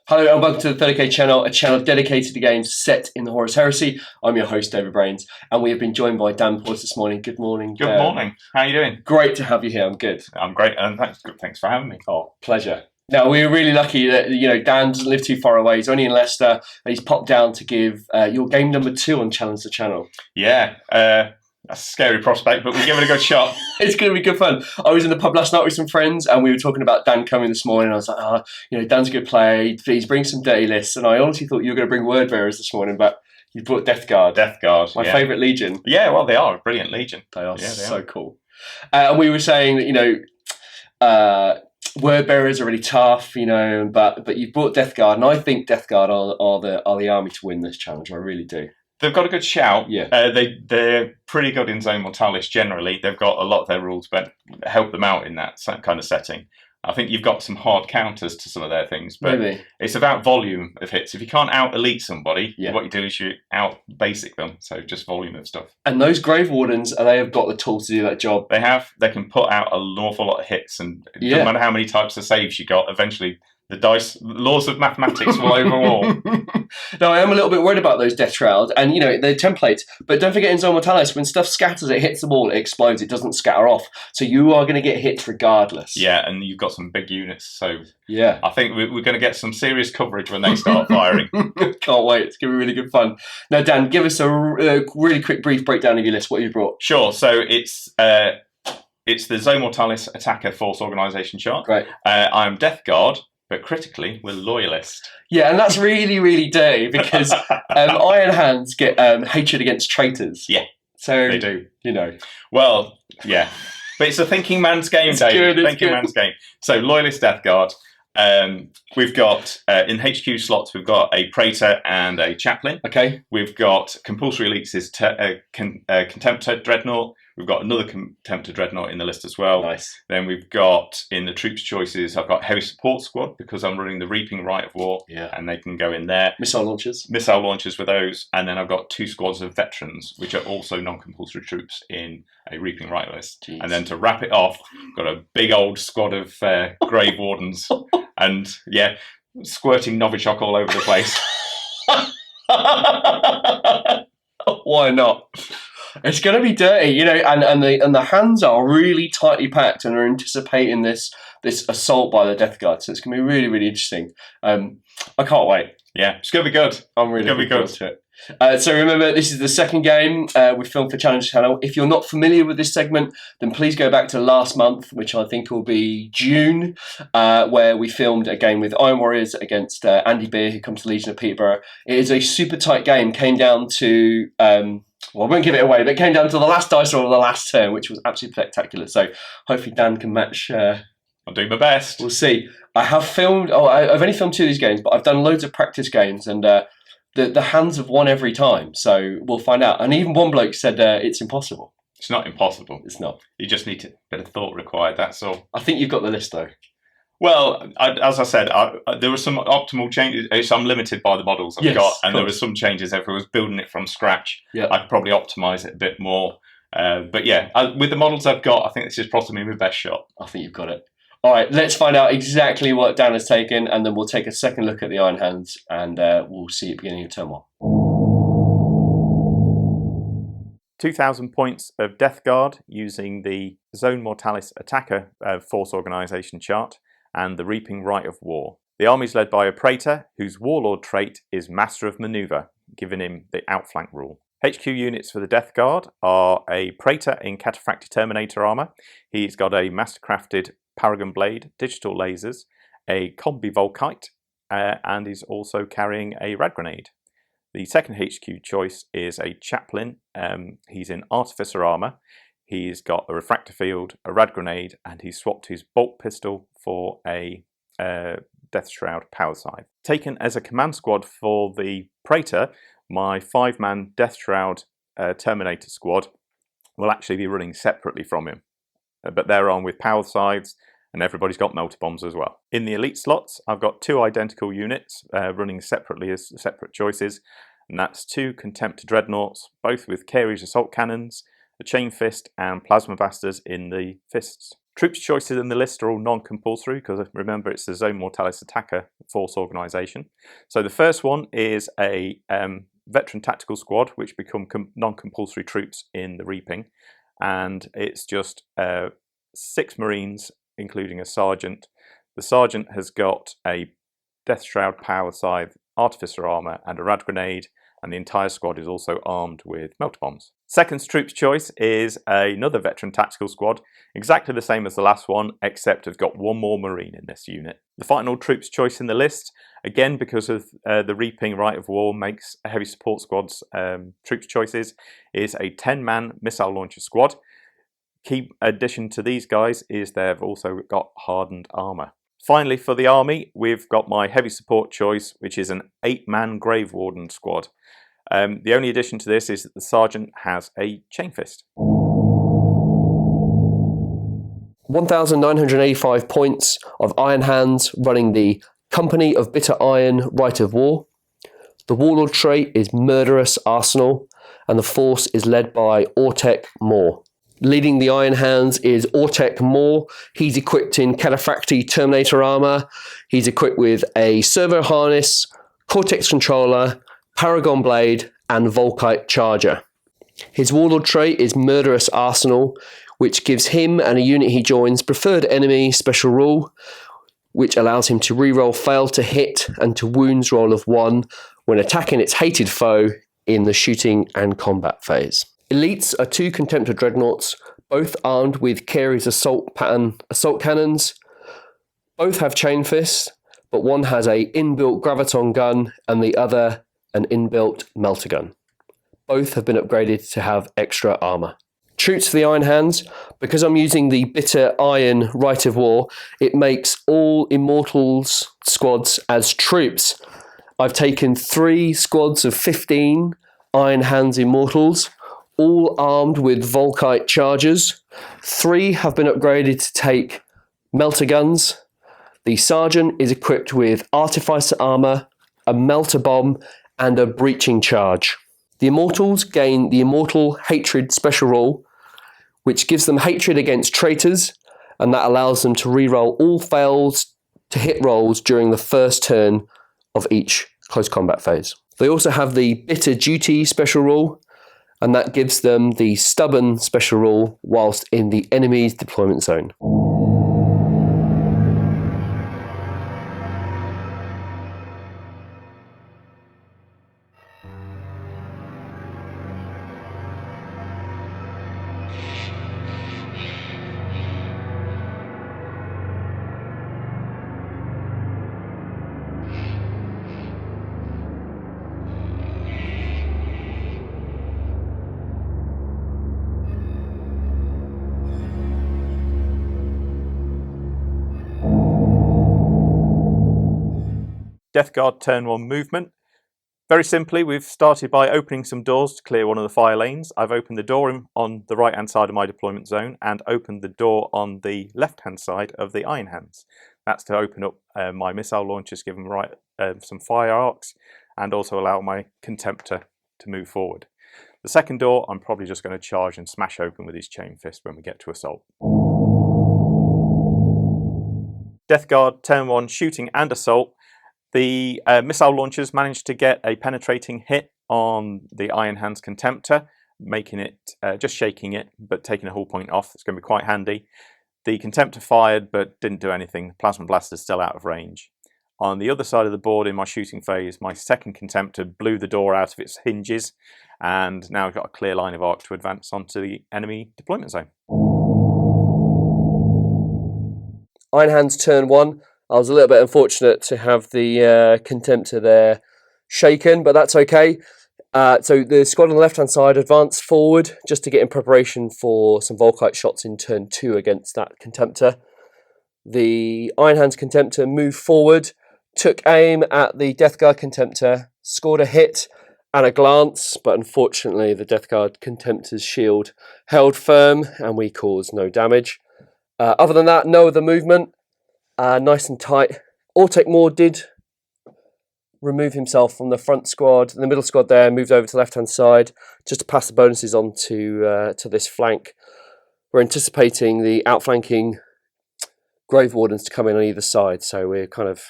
Hello and welcome to the 30k channel, a channel dedicated to games set in the Horus Heresy. I'm your host, David Brains, and we have been joined by Dan Porter this morning. Good morning. Good morning. How are you doing? Great to have you here. I'm good. I'm great, and thanks for having me. Oh, pleasure. Now, we were really lucky that, Dan doesn't live too far away. He's only in Leicester, and he's popped down to give your game number 2 on Challenge the Channel. Yeah, that's a scary prospect, but we'll give it a good shot. It's going to be good fun. I was in the pub last night with some friends, and we were talking about Dan coming this morning. I was like, Dan's a good player. Please bring some dirty lists. And I honestly thought you were going to bring word bearers this morning, but you brought Death Guard. Death Guard, my favourite legion. Yeah, well, they are a brilliant legion. They are so cool. And we were saying that, word bearers are really tough, but you brought Death Guard, and I think Death Guard are the army to win this challenge. I really do. They've got a good shout. Yeah, they're pretty good in Zone Mortalis generally. They've got a lot of their rules, but help them out in that kind of setting. I think you've got some hard counters to some of their things, but it's about volume of hits. If you can't out elite somebody, what you do is you out basic them. So just volume of stuff. And those Grave Wardens, they have got the tools to do that job. They have. They can put out an awful lot of hits, and it doesn't matter how many types of saves you got. Eventually, the laws of mathematics will overall. No, I am a little bit worried about those Death Shroud, and they're templates. But don't forget, in Zone Mortalis, when stuff scatters, it hits the wall, it explodes, it doesn't scatter off. So you are going to get hits regardless. Yeah, and you've got some big units, so yeah, I think we're going to get some serious coverage when they start firing. Can't wait. It's going to be really good fun. Now, Dan, give us a really quick, brief breakdown of your list. What have you brought? Sure. So it's the Zone Mortalis Attacker Force Organisation chart. Great. I'm Death Guard. But critically, we're loyalist. Yeah, and that's really, really dirty because Iron Hands get hatred against traitors. Yeah, so they do. Well, yeah. But it's a thinking man's game, Dave. Thinking man's game. So, loyalist Death Guard. We've got, in HQ slots, we've got a Praetor and a Chaplain. Okay. We've got compulsory elites is Contemptor Dreadnought. We've got another Contemptor Dreadnought in the list as well. Nice. Then we've got, in the troops choices, I've got Heavy Support Squad because I'm running the Reaping Rite of War. Yeah. And they can go in there. Missile launchers. Missile launchers with those. And then I've got 2 squads of veterans, which are also non-compulsory troops in a Reaping Rite list. Jeez. And then to wrap it off, got a big old squad of Grave Wardens. And, squirting Novichok all over the place. Why not? It's going to be dirty, and the hands are really tightly packed and are anticipating this assault by the Death Guard. So it's going to be really, really interesting. I can't wait. Yeah, it's going to be good. I'm really looking forward to it. So remember, this is the second game we filmed for Challenge Channel. If you're not familiar with this segment, then please go back to last month, which I think will be June, where we filmed a game with Iron Warriors against Andy Beer, who comes to Legion of Peterborough. It is a super tight game. Came down to, I won't give it away, but it came down to the last dice roll of the last turn, which was absolutely spectacular. So hopefully Dan can match. I'll do my best. We'll see. I have filmed. I've only filmed 2 of these games, but I've done loads of practice games, and the hands have won every time. So we'll find out. And even one bloke said it's impossible. It's not impossible. It's not. You just need a bit of thought required. That's all. I think you've got the list though. Well, as I said, there were some optimal changes. I'm limited by the models I've got, and there were some changes. If I was building it from scratch, I could probably optimise it a bit more. But yeah, with the models I've got, I think this is possibly my best shot. I think you've got it. All right, let's find out exactly what Dan has taken, and then we'll take a second look at the Iron Hands, and we'll see at the beginning of turn 1. 2,000 points of Death Guard using the Zone Mortalis Attacker Force Organisation chart and the Reaping Rite of War. The army is led by a Praetor, whose Warlord trait is Master of Manoeuvre, giving him the outflank rule. HQ units for the Death Guard are a Praetor in Cataphractii Terminator armour. He's got a mastercrafted Paragon Blade, digital lasers, a Combi Volkite, and he's also carrying a Rad Grenade. The second HQ choice is a Chaplain. He's in Artificer armour. He's got a Refractor Field, a Rad Grenade, and he's swapped his Bolt Pistol for a Death Shroud Power Scythe. Taken as a command squad for the Praetor, my 5-man Death Shroud Terminator squad will actually be running separately from him. But they're on with Power Scythes, and everybody's got melter bombs as well. In the elite slots, I've got 2 identical units running separately as separate choices, and that's 2 Contemptor Dreadnoughts, both with Carey's assault cannons, a chain fist, and plasma basters in the fists. Troops choices in the list are all non-compulsory because remember it's the Zone Mortalis Attacker force organisation. So the first one is a veteran tactical squad which become non-compulsory troops in the Reaping, and it's just 6 Marines including a sergeant. The sergeant has got a Death Shroud Power Scythe, Artificer Armour and a Rad Grenade, and the entire squad is also armed with melter bombs. Second troops choice is another veteran tactical squad, exactly the same as the last one, except I've got 1 more Marine in this unit. The final troops choice in the list, again because of the Reaping Rite of War makes heavy support squads troops choices, is a 10-man missile launcher squad. Key addition to these guys is they've also got hardened armour. Finally, for the army, we've got my heavy support choice, which is an 8-man Grave Warden squad. The only addition to this is that the sergeant has a chain fist. 1,985 points of Iron Hands running the Company of Bitter Iron Rite of War. The Warlord trait is Murderous Arsenal, and the force is led by Autek Mor. Leading the Iron Hands is Autek Mor. He's equipped in Califracti Terminator armor. He's equipped with a servo harness, Cortex controller, Paragon blade, and Volkite charger. His Warlord trait is Murderous Arsenal, which gives him and a unit he joins preferred enemy special rule, which allows him to reroll fail to hit and to wounds roll of 1 when attacking its hated foe in the shooting and combat phase. Elites are 2 Contemptor Dreadnoughts, both armed with Carey's assault cannons. Both have chain fists, but one has a inbuilt graviton gun and the other an inbuilt melter gun. Both have been upgraded to have extra armour. Troops for the Iron Hands, because I'm using the Bitter Iron Rite of War, it makes all Immortals squads as troops. I've taken 3 squads of 15 Iron Hands Immortals, all armed with Volkite chargers. 3 have been upgraded to take melter guns. The sergeant is equipped with artificer armour, a melter bomb, and a breaching charge. The Immortals gain the Immortal Hatred special rule, which gives them hatred against traitors, and that allows them to reroll all fails to hit rolls during the first turn of each close combat phase. They also have the Bitter Duty special rule, and that gives them the Stubborn special rule whilst in the enemy's deployment zone. Death Guard turn 1 movement. Very simply, we've started by opening some doors to clear one of the fire lanes. I've opened the door on the right hand side of my deployment zone and opened the door on the left hand side of the Iron Hands. That's to open up my missile launchers, give them some fire arcs, and also allow my Contemptor to move forward. The second door I'm probably just going to charge and smash open with his chain fist when we get to assault. Death Guard turn 1 shooting and assault. The missile launchers managed to get a penetrating hit on the Iron Hands Contemptor, making it, just shaking it, but taking a hull point off. It's going to be quite handy. The Contemptor fired, but didn't do anything. The Plasma Blaster is still out of range. On the other side of the board in my shooting phase, my second Contemptor blew the door out of its hinges, and now I've got a clear line of arc to advance onto the enemy deployment zone. Iron Hands turn 1. I was a little bit unfortunate to have the Contemptor there shaken, but that's okay. So the squad on the left-hand side advanced forward just to get in preparation for some Volkite shots in turn 2 against that Contemptor. The Iron Hands Contemptor moved forward, took aim at the Death Guard Contemptor, scored a hit and a glance, but unfortunately the Death Guard Contemptor's shield held firm and we caused no damage. Other than that, no other movement. Nice and tight. Autek Mor did remove himself from the front squad, the middle squad there, moved over to the left-hand side, just to pass the bonuses on to this flank. We're anticipating the outflanking Grave Wardens to come in on either side, so we're kind of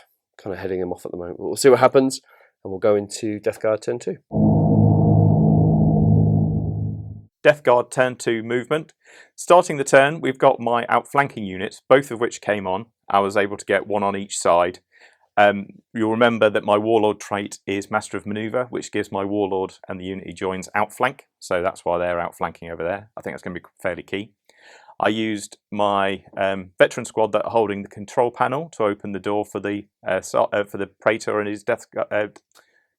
heading them off at the moment. But we'll see what happens, and we'll go into Death Guard turn 2. Death Guard turn 2 movement. Starting the turn, we've got my outflanking units, both of which came on. I was able to get one on each side. You'll remember that my Warlord trait is Master of Maneuver, which gives my Warlord and the unit he joins outflank, so that's why they're outflanking over there. I think that's going to be fairly key. I used my veteran squad that are holding the control panel to open the door for the Praetor and his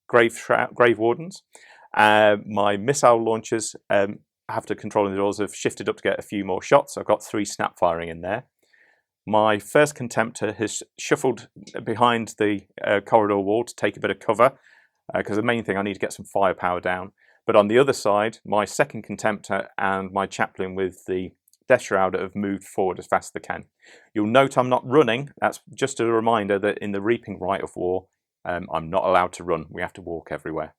Grave Wardens. My missile launchers, after controlling the doors, have shifted up to get a few more shots. I've got 3 snap firing in there. My first Contemptor has shuffled behind the corridor wall to take a bit of cover, because the main thing, I need to get some firepower down. But on the other side, my second Contemptor and my Chaplain with the Death Shroud have moved forward as fast as they can. You'll note I'm not running. That's just a reminder that in the Reaping Rite of War, I'm not allowed to run. We have to walk everywhere.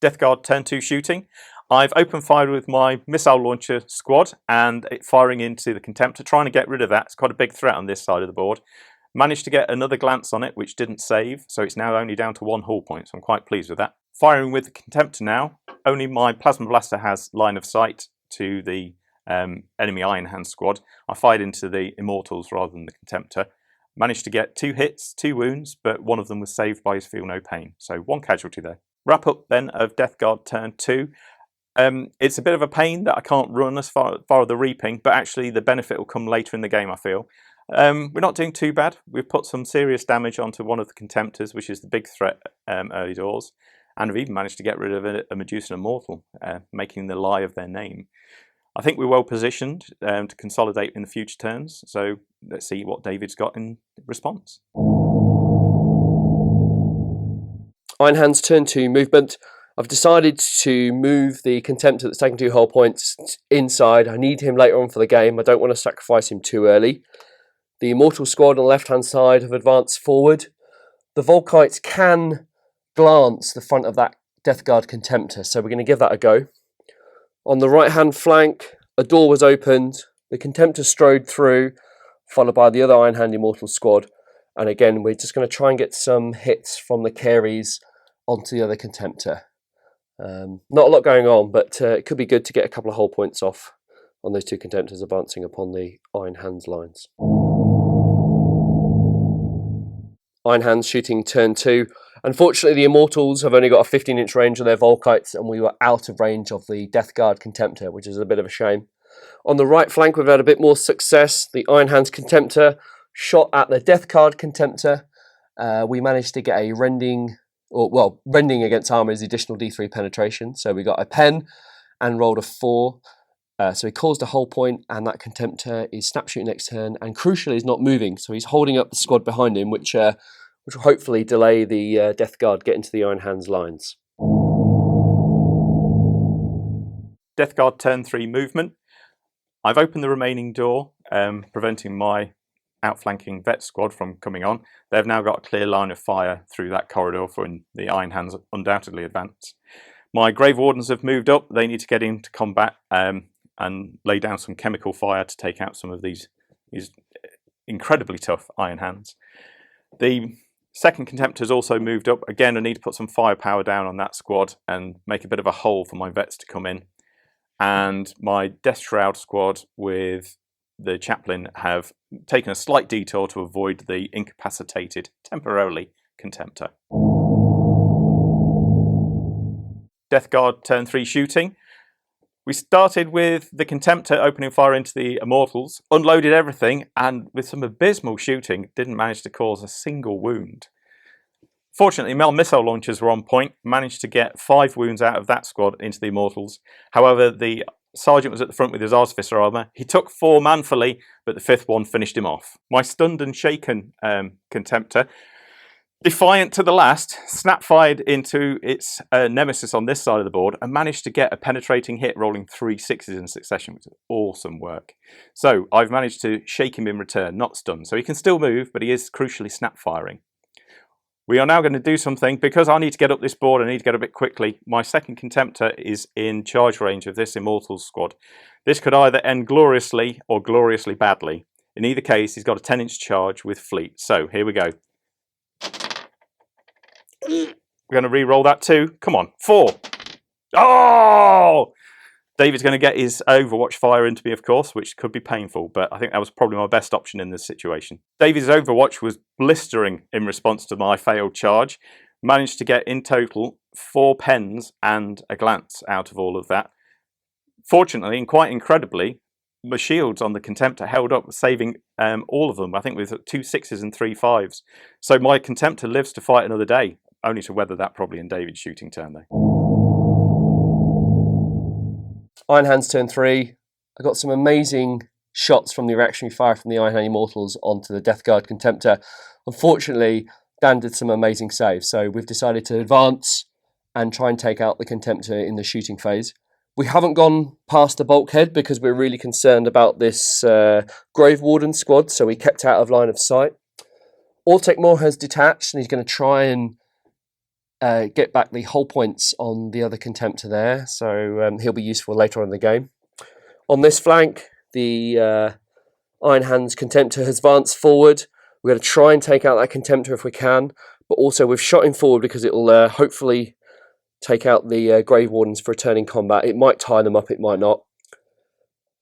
Death Guard turn 2 shooting. I've opened fire with my missile launcher squad and it firing into the Contemptor, trying to get rid of that. It's quite a big threat on this side of the board. Managed to get another glance on it, which didn't save, so it's now only down to 1 hull point, so I'm quite pleased with that. Firing with the Contemptor now. Only my Plasma Blaster has line of sight to the enemy Iron Hands squad. I fired into the Immortals rather than the Contemptor. Managed to get 2 hits, 2 wounds, but one of them was saved by his Feel No Pain, so 1 casualty there. Wrap up then of Death Guard turn 2. It's a bit of a pain that I can't run as far as the Reaping, but actually the benefit will come later in the game, I feel. We're not doing too bad. We've put some serious damage onto one of the Contemptors, which is the big threat early doors, and we've even managed to get rid of a Medusan Immortal, making the lie of their name. I think we're well positioned to consolidate in the future turns, so let's see what David's got in response. Iron Hands turn 2 movement. I've decided to move the Contemptor that's taken 2 hull points inside. I need him later on for the game. I don't want to sacrifice him too early. The Immortal squad on the left-hand side have advanced forward. The Volkites can glance the front of that Death Guard Contemptor, so we're going to give that a go. On the right-hand flank, a door was opened. The Contemptor strode through, followed by the other Iron Hand Immortal squad. And again, we're just going to try and get some hits from the carries onto the other Contemptor. Not a lot going on, but it could be good to get a couple of hull points off on those 2 Contemptors advancing upon the Iron Hands lines. Iron Hands shooting turn 2. Unfortunately, the Immortals have only got a 15-inch range on their Volkites, and we were out of range of the Death Guard Contemptor, which is a bit of a shame. On the right flank, we've had a bit more success. The Iron Hands Contemptor shot at the Death Guard Contemptor. We managed to get a rending against armour is additional D3 penetration. So we got a pen and rolled a 4. So he caused a hull point, and that Contemptor is snap shooting next turn, and crucially is not moving. So he's holding up the squad behind him, which will hopefully delay the Death Guard getting to the Iron Hands lines. Death Guard turn 3 movement. I've opened the remaining door, preventing my outflanking vet squad from coming on. They've now got a clear line of fire through that corridor for when the Iron Hands undoubtedly advance. My Grave Wardens have moved up. They need to get into combat and lay down some chemical fire to take out some of these incredibly tough Iron Hands. The second Contemptor has also moved up. Again, I need to put some firepower down on that squad and make a bit of a hole for my vets to come in. And my Death Shroud squad with the Chaplain have taken a slight detour to avoid the incapacitated, temporarily, Contemptor. Death Guard turn 3 shooting. We started with the Contemptor opening fire into the Immortals, unloaded everything, and with some abysmal shooting, didn't manage to cause a single wound. Fortunately, my missile launchers were on point, managed to get 5 wounds out of that squad into the Immortals. However, the Sergeant was at the front with his Artificer armour. He took 4 manfully, but the 5th one finished him off. My stunned and shaken Contemptor Defiant to the last, snap-fired into its nemesis on this side of the board and managed to get a penetrating hit, rolling 3 6s in succession, which is awesome work. So I've managed to shake him in return, not stun. So he can still move, but he is crucially snap-firing. We are now going to do something, because I need to get up this board, I need to get a bit quickly. My second Contemptor is in charge range of this Immortals squad. This could either end gloriously or gloriously badly. In either case, he's got a 10-inch charge with fleet. So here we go. We're going to re-roll that too. Come on, 4. Oh! David's going to get his Overwatch fire into me, of course, which could be painful, but I think that was probably my best option in this situation. David's Overwatch was blistering in response to my failed charge. Managed to get, in total, 4 pens and a glance out of all of that. Fortunately, and quite incredibly, the shields on the Contemptor held up, saving all of them, I think with 2 6s and 3 5s. So my Contemptor lives to fight another day, only to weather that probably in David's shooting turn, though. Iron Hands turn 3. I got some amazing shots from the reactionary fire from the Iron Hand Immortals onto the Death Guard Contemptor. Unfortunately, Dan did some amazing saves, so we've decided to advance and try and take out the Contemptor in the shooting phase. We haven't gone past the bulkhead because we're really concerned about this Grave Warden squad, so we kept out of line of sight. Autek Mor has detached and he's going to try and get back the hull points on the other Contemptor there, so he'll be useful later on in the game. On this flank, the Iron Hands Contemptor has advanced forward. We're going to try and take out that Contemptor if we can, but also we've shot him forward because it will hopefully take out the Grave Wardens for returning combat. It might tie them up, it might not.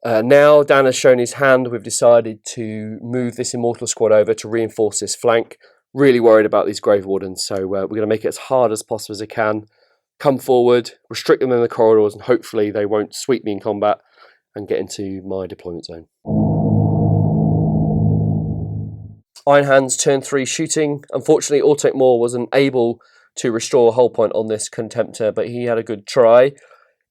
Now Dan has shown his hand, we've decided to move this Immortal squad over to reinforce this flank. Really worried about these Grave Wardens, so we're going to make it as hard as possible as I can. Come forward, restrict them in the corridors, and hopefully they won't sweep me in combat and get into my deployment zone. Iron Hands turn 3 shooting. Unfortunately, Autek Mor wasn't able to restore a hull point on this Contemptor, but he had a good try.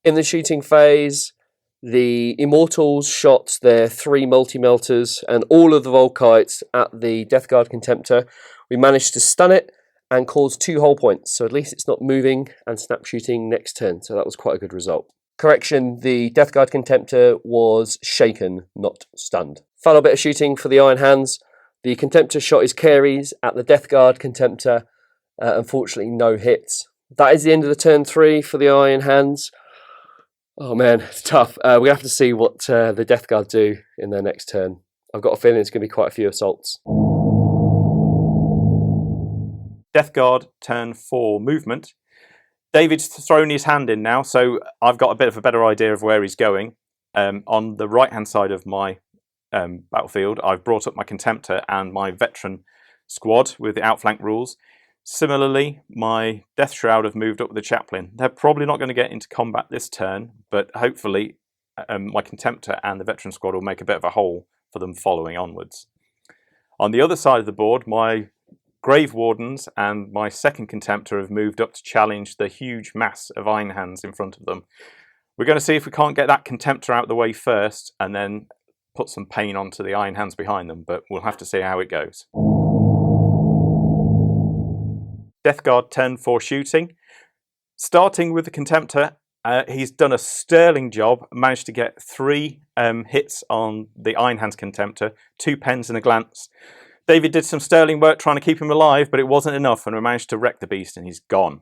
In the shooting phase, the Immortals shot their 3 multi-melters and all of the Volkites at the Death Guard Contemptor. We managed to stun it and cause 2 hull points, so at least it's not moving and snap shooting next turn, so that was quite a good result. Correction, the Death Guard Contemptor was shaken, not stunned. Final bit of shooting for the Iron Hands. The Contemptor shot his carries at the Death Guard Contemptor. Unfortunately, no hits. That is the end of the turn 3 for the Iron Hands. Oh man, it's tough. We have to see what the Death Guard do in their next turn. I've got a feeling it's going to be quite a few assaults. Death Guard turn 4 movement. David's thrown his hand in now, so I've got a bit of a better idea of where he's going. On the right hand side of my battlefield, I've brought up my Contemptor and my veteran squad with the outflank rules. Similarly, my Death Shroud have moved up with the Chaplain. They're probably not going to get into combat this turn, but hopefully my Contemptor and the veteran squad will make a bit of a hole for them following onwards. On the other side of the board, my Grave Wardens and my second Contemptor have moved up to challenge the huge mass of Iron Hands in front of them. We're going to see if we can't get that Contemptor out of the way first and then put some pain onto the Iron Hands behind them, but we'll have to see how it goes. Death Guard turn 4 shooting. Starting with the Contemptor, he's done a sterling job, managed to get 3 hits on the Iron Hands Contemptor, 2 pens and a glance. David did some sterling work trying to keep him alive, but it wasn't enough, and we managed to wreck the beast, and he's gone.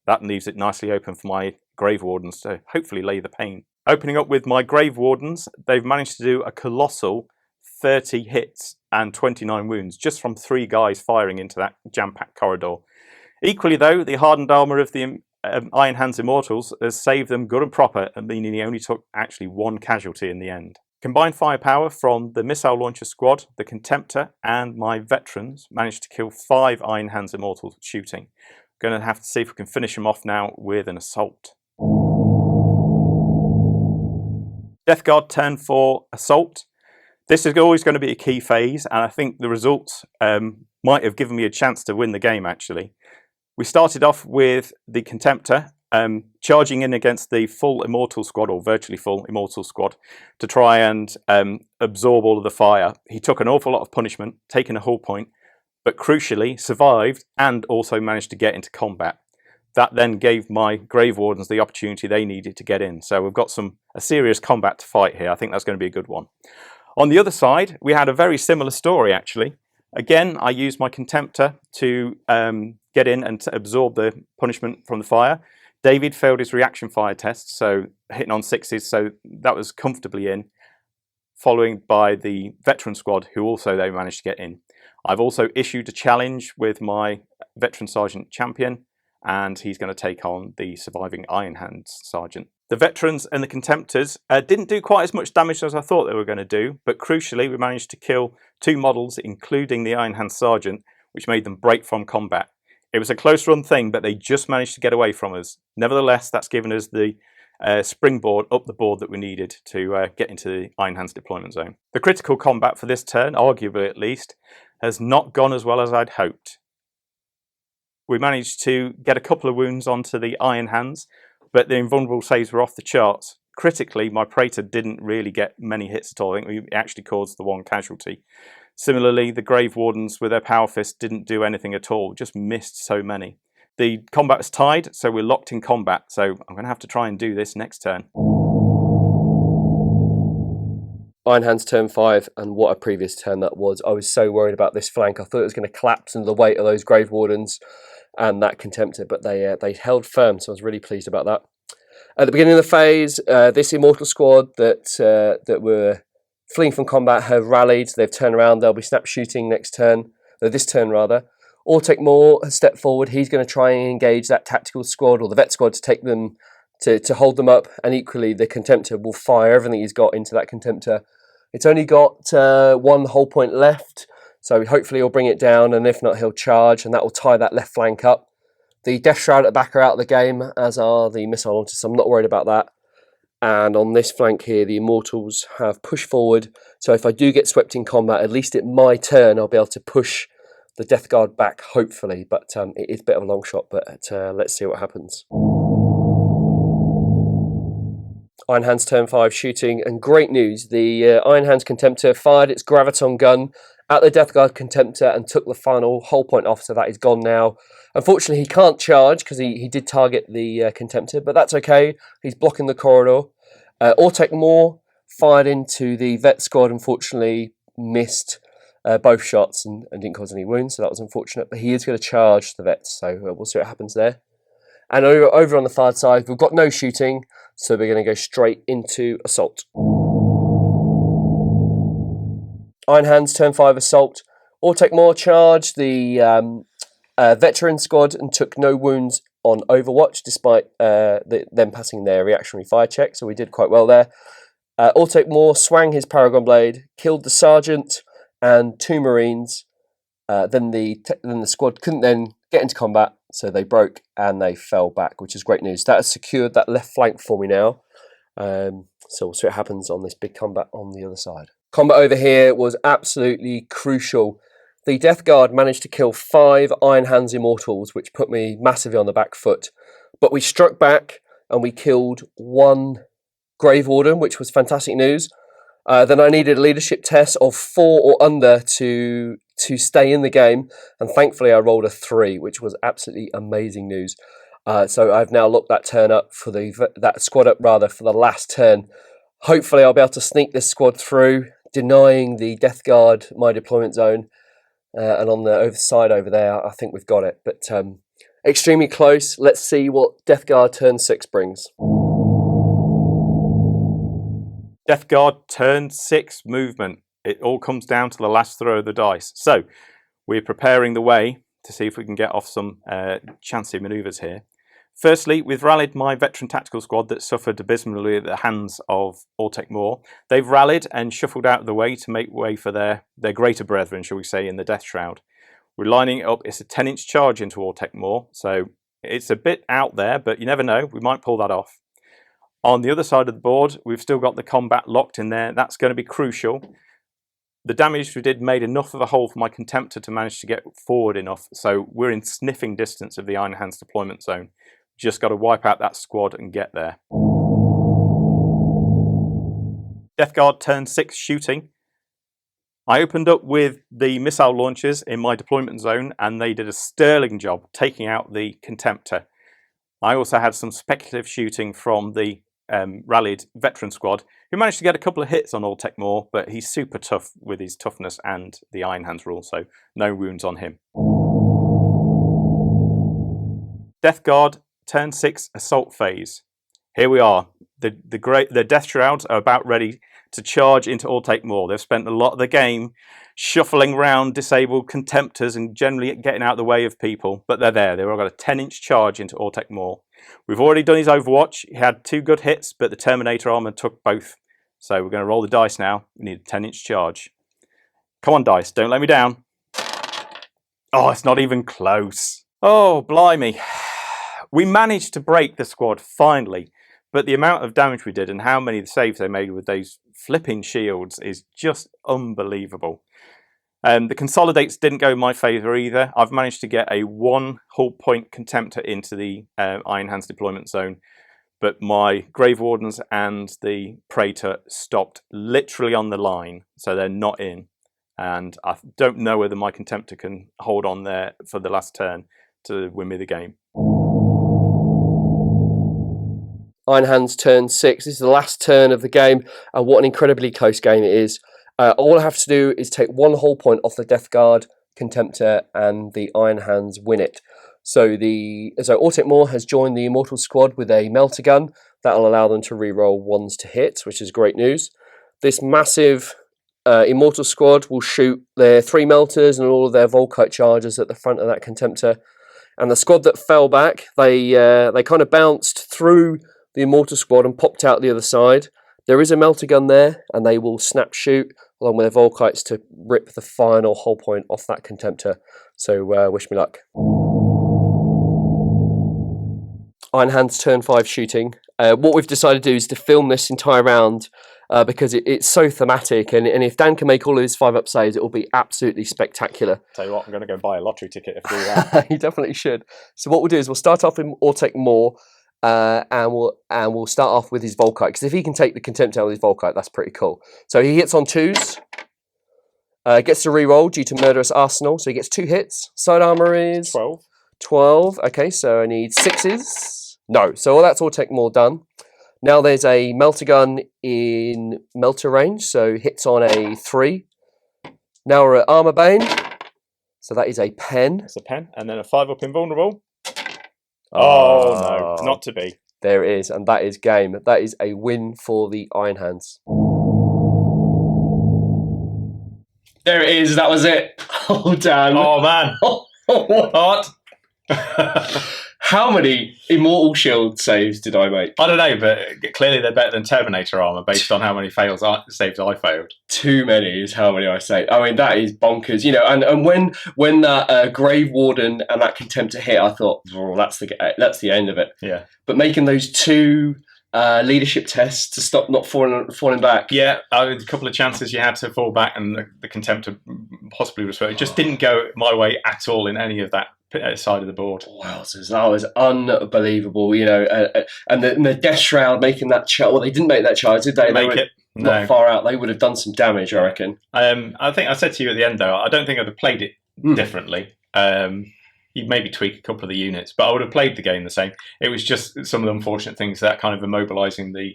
That leaves it nicely open for my Grave Wardens to hopefully lay the pain. Opening up with my Grave Wardens, they've managed to do a colossal 30 hits and 29 wounds, just from 3 guys firing into that jam-packed corridor. Equally though, the hardened armour of the Iron Hands Immortals has saved them good and proper, meaning he only took actually 1 casualty in the end. Combined firepower from the missile launcher squad, the Contemptor, and my veterans managed to kill 5 Iron Hands Immortals shooting. Going to have to see if we can finish them off now with an assault. Death Guard turn 4 assault. This is always going to be a key phase, and I think the results might have given me a chance to win the game actually. We started off with the Contemptor charging in against the full Immortal squad, or virtually full Immortal squad, to try and absorb all of the fire. He took an awful lot of punishment, taking a hull point, but crucially survived and also managed to get into combat. That then gave my Grave Wardens the opportunity they needed to get in. So we've got a serious combat to fight here. I think that's going to be a good one. On the other side, we had a very similar story, actually. Again, I used my Contemptor to get in and to absorb the punishment from the fire. David failed his reaction fire test, so hitting on 6s, so that was comfortably in, following by the Veteran Squad, who also they managed to get in. I've also issued a challenge with my Veteran Sergeant Champion, and he's going to take on the surviving Iron Hands Sergeant. The Veterans and the Contemptors didn't do quite as much damage as I thought they were going to do, but crucially we managed to kill 2 models, including the Iron Hands Sergeant, which made them break from combat. It was a close run thing, but they just managed to get away from us. Nevertheless, that's given us the springboard up the board that we needed to get into the Iron Hands deployment zone. The critical combat for this turn, arguably at least, has not gone as well as I'd hoped. We managed to get a couple of wounds onto the Iron Hands, but the invulnerable saves were off the charts. Critically, my Praetor didn't really get many hits at all. I think we actually caused the 1 casualty. Similarly, the Grave Wardens with their Power Fist didn't do anything at all, just missed so many. The combat was tied, so we're locked in combat, so I'm going to have to try and do this next turn. Iron Hands turn 5, and what a previous turn that was. I was so worried about this flank. I thought it was going to collapse under the weight of those Grave Wardens and that Contemptor, but they held firm, so I was really pleased about that. At the beginning of the phase, this Immortal squad that were fleeing from combat have rallied. They've turned around. They'll be snap shooting next turn, this turn rather. Autek Mor has stepped forward. He's going to try and engage that tactical squad or the vet squad to take them to hold them up, and equally the Contemptor will fire everything he's got into that Contemptor. It's only got 1 whole point left, so hopefully he'll bring it down, and if not, he'll charge, and that will tie that left flank up. The Death Shroud at the back are out of the game, as are the missile launchers, so I'm not worried about that. And on this flank here, the Immortals have pushed forward, so if I do get swept in combat, at least at my turn, I'll be able to push the Death Guard back, hopefully, but it is a bit of a long shot, but let's see what happens. Iron Hands turn 5 shooting, and great news, the Iron Hands Contemptor fired its Graviton gun at the Death Guard Contemptor and took the final whole point off, so that is gone now. Unfortunately, he can't charge because he did target the Contemptor, but that's okay, he's blocking the corridor. Autek Mor fired into the Vet Squad, unfortunately missed both shots and didn't cause any wounds, so that was unfortunate, but he is going to charge the Vets, so we'll see what happens there. And over on the far side, we've got no shooting, so we're going to go straight into Assault. Iron Hands turn 5 Assault. Autek Mor charged the Veteran Squad and took no wounds on Overwatch, despite them passing their reactionary fire check, so we did quite well there. Autek Mor swang his Paragon Blade, killed the Sergeant and 2 Marines. Then the squad couldn't then get into combat, so they broke and they fell back, which is great news. That has secured that left flank for me now. So we'll see what happens on this big combat on the other side. Combat over here was absolutely crucial. The Death Guard managed to kill 5 Iron Hands Immortals, which put me massively on the back foot. But we struck back and we killed 1 Grave Warden, which was fantastic news. Then I needed a leadership test of 4 or under to stay in the game, and thankfully I rolled a 3, which was absolutely amazing news. So I've now locked that turn up for that squad up rather for the last turn. Hopefully I'll be able to sneak this squad through, denying the Death Guard my deployment zone. And on the side over there, I think we've got it. But extremely close. Let's see what Death Guard turn 6 brings. Death Guard turn 6 movement. It all comes down to the last throw of the dice. So we're preparing the way to see if we can get off some chancy manoeuvres here. Firstly, we've rallied my veteran tactical squad that suffered abysmally at the hands of Autek Mor. They've rallied and shuffled out of the way to make way for their greater brethren, shall we say, in the Death Shroud. We're lining it up. It's a 10-inch charge into Autek Mor, so it's a bit out there, but you never know. We might pull that off. On the other side of the board, we've still got the combat locked in there. That's going to be crucial. The damage we did made enough of a hole for my Contemptor to manage to get forward enough, so we're in sniffing distance of the Iron Hands deployment zone. Just got to wipe out that squad and get there. Death Guard turn 6 shooting. I opened up with the missile launchers in my deployment zone, and they did a sterling job taking out the Contemptor. I also had some speculative shooting from the rallied veteran squad, who managed to get a couple of hits on Autek Mor, but he's super tough with his toughness and the Iron Hands rule, so no wounds on him. Death Guard, turn 6 assault phase. Here we are. The Death Shrouds are about ready to charge into Autek Mor. They've spent a lot of the game shuffling around disabled Contemptors and generally getting out of the way of people, but they're there. They've all got a 10-inch charge into Autek Mor. We've already done his Overwatch. He had 2 good hits, but the Terminator armor took both. So we're going to roll the dice now. We need a 10-inch charge. Come on, dice. Don't let me down. Oh, it's not even close. Oh, blimey. We managed to break the squad, finally. But the amount of damage we did and how many saves they made with those flipping shields is just unbelievable. The consolidates didn't go in my favour either. I've managed to get a 1 hull point Contemptor into the Iron Hands deployment zone, but my Grave Wardens and the Praetor stopped literally on the line, so they're not in. And I don't know whether my Contemptor can hold on there for the last turn to win me the game. Iron Hands turn 6. This is the last turn of the game, and what an incredibly close game it is. All I have to do is take 1 hull point off the Death Guard, Contemptor, and the Iron Hands win it. So Autek Mor has joined the Immortal squad with a melter gun. That'll allow them to reroll 1s to hit, which is great news. This massive Immortal squad will shoot their 3 melters and all of their Volkite charges at the front of that Contemptor. And the squad that fell back, they kind of bounced through the Immortal squad and popped out the other side. There is a melter gun there, and they will snap shoot along with their Volkites to rip the final hull point off that Contemptor. So wish me luck. Iron Hands turn 5 shooting. What we've decided to do is to film this entire round because it's so thematic, and if Dan can make all of his 5-up saves, it will be absolutely spectacular. Tell you what, I'm going to go buy a lottery ticket if I do that. You definitely should. So what we'll do is we'll start off in Autek Mor, and we'll start off with his Volkite, because if he can take the Contemptor out with his Volkite, that's pretty cool. So he hits on 2s, gets to reroll due to Murderous Arsenal, so he gets 2 hits. Side armor is 12. Okay, so I need 6s. No, so all that's Autek Mor done. Now there's a melter gun in melter range, so hits on a 3. Now we're at armor bane, so that is a pen. It's a pen, and then a 5-up invulnerable. Oh no, not to be. There it is, and that is game. That is a win for the Iron Hands. There it is, that was it. Oh, Dan. Oh, man. What? How many Immortal Shield saves did I make? I don't know, but clearly they're better than Terminator armor based on how many saves I failed. Too many is how many I saved. I mean, that is bonkers, you know. And when that Grave Warden and that Contemptor hit, I thought, oh, that's the end of it. Yeah. But making those 2 leadership tests to stop not falling back. Yeah, a couple of chances you had to fall back, and the Contemptor possibly was. It just didn't go my way at all in any of that side of the board. Wow, so that was unbelievable, you know. And the Death Shroud making that charge. Well, they didn't make that charge, did they? Make it. Not far out. They would have done some damage, I reckon. I think I said to you at the end, though, I don't think I'd have played it differently. You'd maybe tweak a couple of the units, but I would have played the game the same. It was just some of the unfortunate things, that kind of immobilising the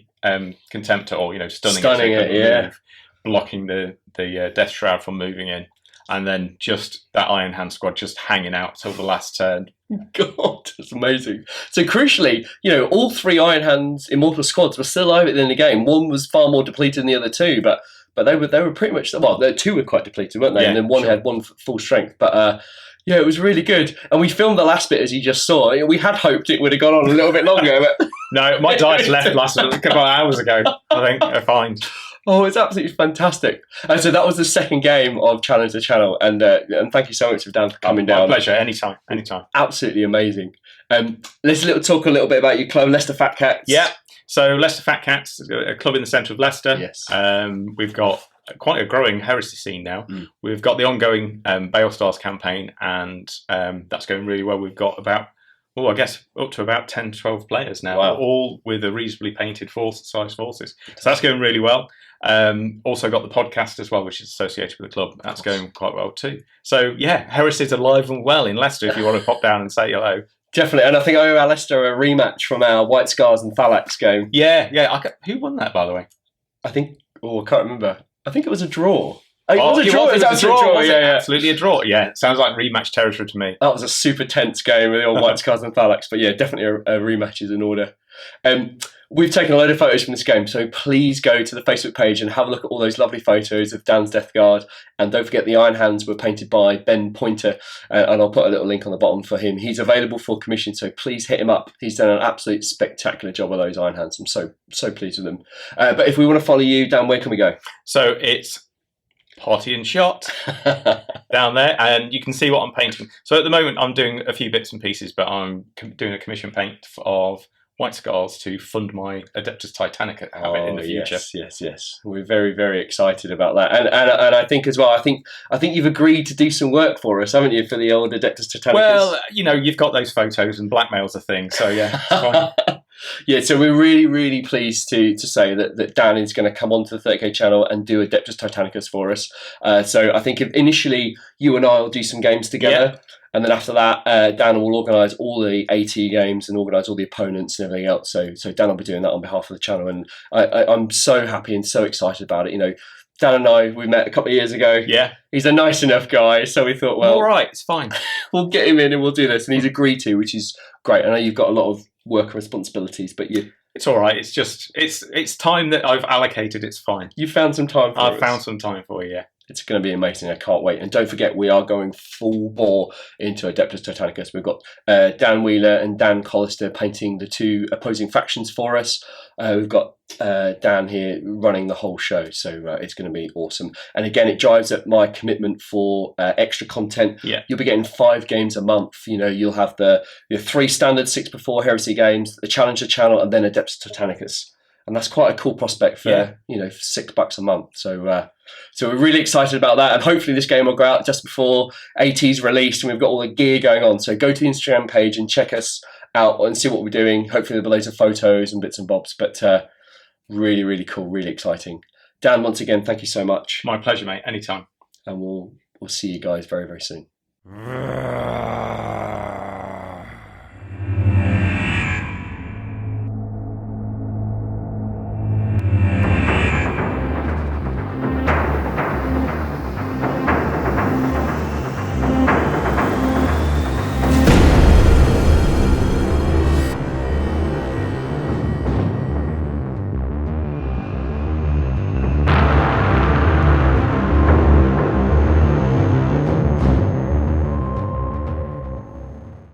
Contemptor, or stunning it, move, blocking the Death Shroud from moving in. And then just that Iron Hand squad just hanging out till the last turn. God, that's amazing. So crucially, all 3 Iron Hands Immortal squads were still alive at the end of the game. One was far more depleted than the other 2, but they were pretty much, well, the 2 were quite depleted, weren't they? Yeah, and then one had 1 full strength. But yeah, it was really good. And we filmed the last bit, as you just saw. We had hoped it would have gone on a little bit longer, but no, my dice left a couple of hours ago. I think I find. Oh, it's absolutely fantastic. And so that was the second game of Challenge the Channel, and thank you so much for Dan for coming down. My pleasure, anytime. Absolutely amazing. Let's talk a little bit about your club, Leicester Fat Cats. Yeah, so Leicester Fat Cats, a club in the centre of Leicester. Yes. We've got quite a growing heresy scene now. We've got the ongoing Bale Stars campaign, and that's going really well. We've got about I guess up to about 10 to 12 players now, all with a reasonably painted size forces. So that's going really well. Also got the podcast as well, which is associated with the club. That's going quite well too. So yeah, Heresy's alive and well in Leicester if you want to pop down and say hello. Definitely, and I think I owe Leicester a rematch from our White Scars and Thalax game. Yeah. Who won that, by the way? I think, I can't remember. I think it was a draw. It was a draw. Yeah. Absolutely a draw. Yeah, sounds like rematch territory to me. That was a super tense game with the old White Scars and Thalax, but yeah, definitely a rematch is in order. We've taken a load of photos from this game, so please go to the Facebook page and have a look at all those lovely photos of Dan's Death Guard. And don't forget the Iron Hands were painted by Ben Pointer, and I'll put a little link on the bottom for him. He's available for commission, so please hit him up. He's done an absolute spectacular job of those Iron Hands. I'm so pleased with them. But if we want to follow you, Dan, where can we go? So it's Party and Shot down there, and you can see what I'm painting. So at the moment I'm doing a few bits and pieces, but I'm doing a commission paint of White Scars to fund my Adeptus Titanica habit in the future. Yes. We're very, very excited about that, and I think as well. I think you've agreed to do some work for us, haven't you, for the old Adeptus Titanicus? Well, you've got those photos, and blackmail's a thing, so yeah, it's fine. Yeah, so we're really, really pleased to say that Dan is going to come onto the 30k channel and do Adeptus Titanicus for us. So I think initially you and I will do some games together. And then after that, Dan will organise all the AT games and organise all the opponents and everything else. So Dan will be doing that on behalf of the channel. And I'm so happy and so excited about it. Dan and I, we met a couple of years ago. Yeah. He's a nice enough guy. So we thought, well, all right, it's fine. We'll get him in and we'll do this. And he's agreed to, which is great. I know you've got a lot of work and responsibilities, but it's all right. It's just, it's time that I've allocated. It's fine. You found some time for us. I've found some time for you, yeah. It's going to be amazing. I can't wait. And don't forget, we are going full bore into Adeptus Titanicus. We've got Dan Wheeler and Dan Colister painting the two opposing factions for us. We've got Dan here running the whole show. So it's going to be awesome. And again, it drives up my commitment for extra content. Yeah. You'll be getting 5 games a month. You'll have your 3 standard 6x4 Heresy games, the Challenger channel, and then Adeptus Titanicus. And that's quite a cool prospect for $6 a month. So we're really excited about that, and hopefully this game will go out just before AT's released, and we've got all the gear going on. So go to the Instagram page and check us out and see what we're doing. Hopefully there'll be loads of photos and bits and bobs, but really, really cool, really exciting. Dan, once again, thank you so much. My pleasure, mate. Anytime. And we'll see you guys very, very soon.